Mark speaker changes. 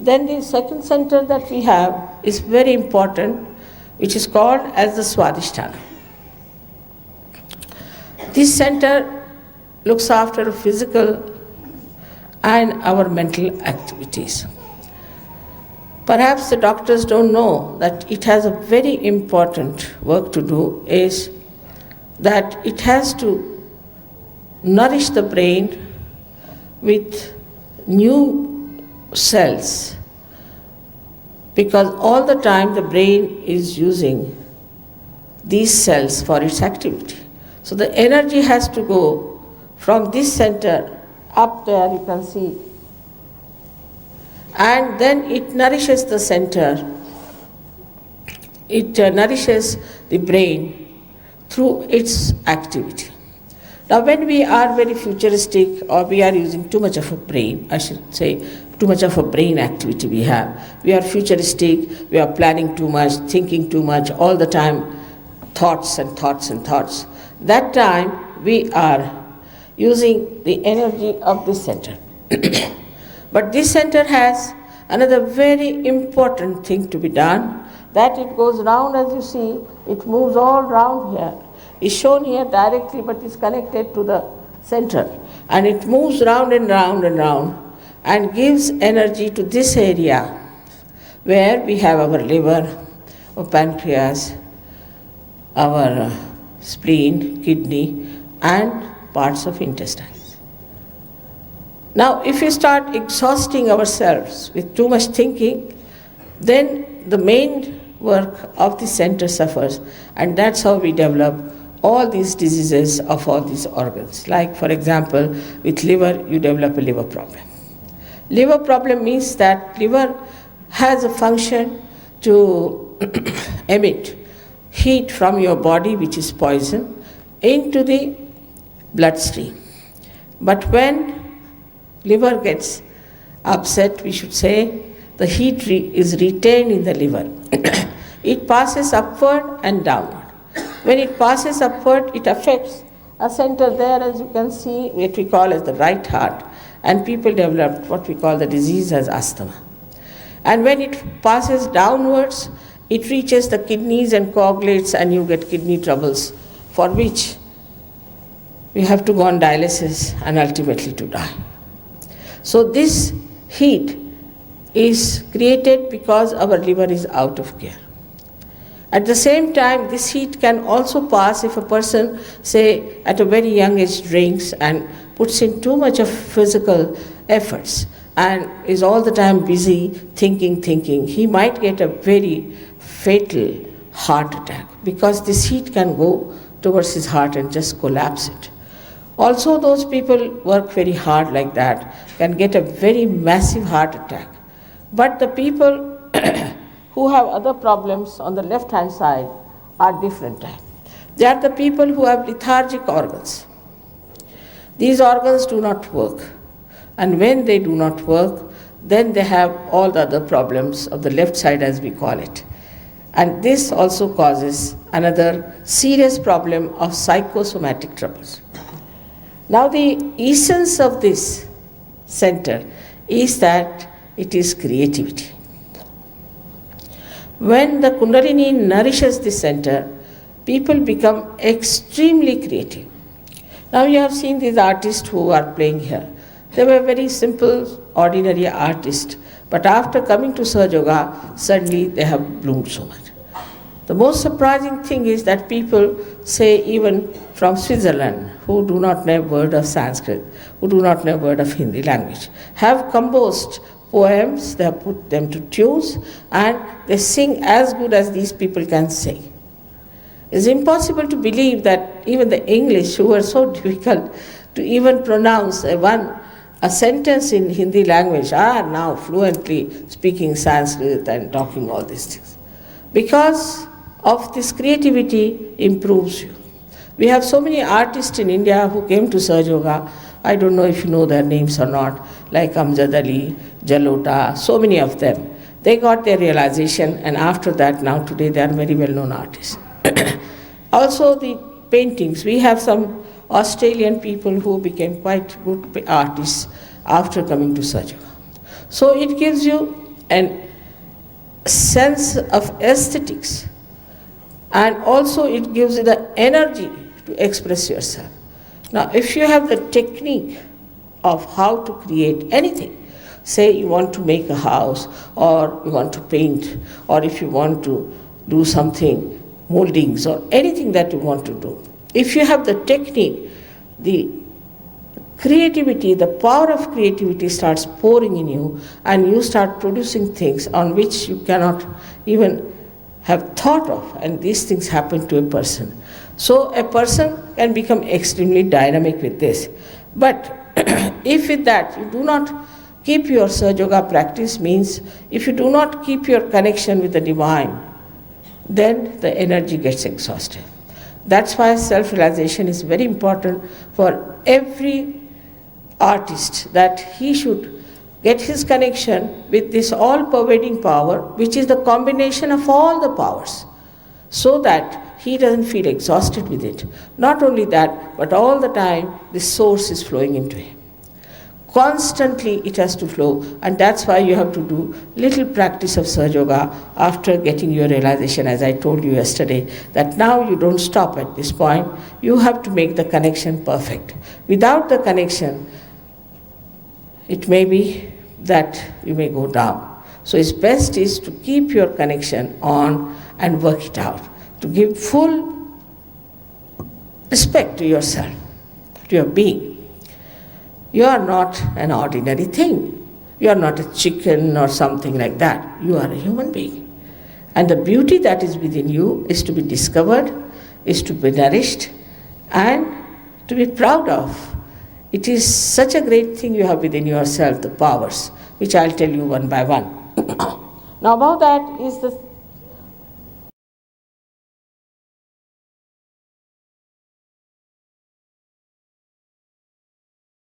Speaker 1: Then the second center that we have is very important, which is called as the Swadisthana. This center looks after physical and our mental activities. Perhaps the doctors don't know that it has a very important work to do, is that it has to nourish the brain with new cells, because all the time the brain is using these cells for its activity. So the energy has to go from this center up there, you can see, and then it nourishes the center, it nourishes the brain through its activity. Now when we are very futuristic, or we are using too much of a brain, I should say too much of a brain activity we are futuristic, we are planning too much, thinking too much, all the time thoughts and thoughts and thoughts. That time we are using the energy of this center. But this center has another very important thing to be done, that it goes round, as you see, it moves all round here. It's shown here directly, but is connected to the center. And it moves round and round and round and gives energy to this area where we have our liver, our pancreas, our spleen, kidney, and parts of intestines. Now, if we start exhausting ourselves with too much thinking, then the main work of the center suffers, and that's how we develop all these diseases of all these organs. Like, for example, with liver, you develop a liver problem. Liver problem means that liver has a function to emit heat from your body, which is poison, into the bloodstream. But when liver gets upset, we should say, the heat is retained in the liver. It passes upward and downward. When it passes upward, it affects a center there, as you can see, what we call as the right heart, and people develop what we call the disease as asthma. And when it passes downwards, it reaches the kidneys and coagulates, and you get kidney troubles, for which we have to go on dialysis and ultimately to die. So this heat is created because our liver is out of gear. At the same time, this heat can also pass if a person, say, at a very young age drinks and puts in too much of physical efforts and is all the time busy thinking. He might get a very fatal heart attack, because this heat can go towards his heart and just collapse it. Also, those people work very hard like that can get a very massive heart attack. But the people who have other problems on the left-hand side are different. They are the people who have lethargic organs. These organs do not work. And when they do not work, then they have all the other problems of the left side, as we call it. And this also causes another serious problem of psychosomatic troubles. Now, the essence of this center is that it is creativity. When the Kundalini nourishes the center, people become extremely creative. Now, you have seen these artists who are playing here. They were very simple, ordinary artists, but after coming to Sahaja Yoga, suddenly they have bloomed so much. The most surprising thing is that people, say even from Switzerland, who do not know a word of Sanskrit, who do not know a word of Hindi language, have composed poems, they have put them to tunes, and they sing as good as these people can sing. It's impossible to believe that even the English, who are so difficult to even pronounce a sentence in Hindi language, are now fluently speaking Sanskrit and talking all these things. Because of this creativity improves you. We have so many artists in India who came to Sahaja Yoga. I don't know if you know their names or not, like Amjad Ali, Jalota, so many of them. They got their realization, and after that, now today they are very well-known artists. Also the paintings. We have some Australian people who became quite good artists after coming to Sahaja Yoga. So it gives you an sense of aesthetics, and also it gives you the energy to express yourself. Now, if you have the technique of how to create anything, say you want to make a house, or you want to paint, or if you want to do something, moldings, or anything that you want to do, if you have the technique, the creativity, the power of creativity starts pouring in you, and you start producing things on which you cannot even have thought of, and these things happen to a person. So a person can become extremely dynamic with this. But if with that you do not keep your Sahaja Yoga practice, means if you do not keep your connection with the divine, then the energy gets exhausted. That's why self-realization is very important for every artist, that he should get his connection with this all-pervading power, which is the combination of all the powers, so that he doesn't feel exhausted with it. Not only that, but all the time this source is flowing into him. Constantly it has to flow, and that's why you have to do little practice of Sahaja Yoga after getting your realization, as I told you yesterday, that now you don't stop at this point, you have to make the connection perfect. Without the connection, it may be that you may go down. So it's best is to keep your connection on and work it out, to give full respect to yourself, to your being. You are not an ordinary thing. You are not a chicken or something like that. You are a human being. And the beauty that is within you is to be discovered, is to be nourished, and to be proud of. It is such a great thing you have within yourself, the powers, which I'll tell you one by one. Now above that is the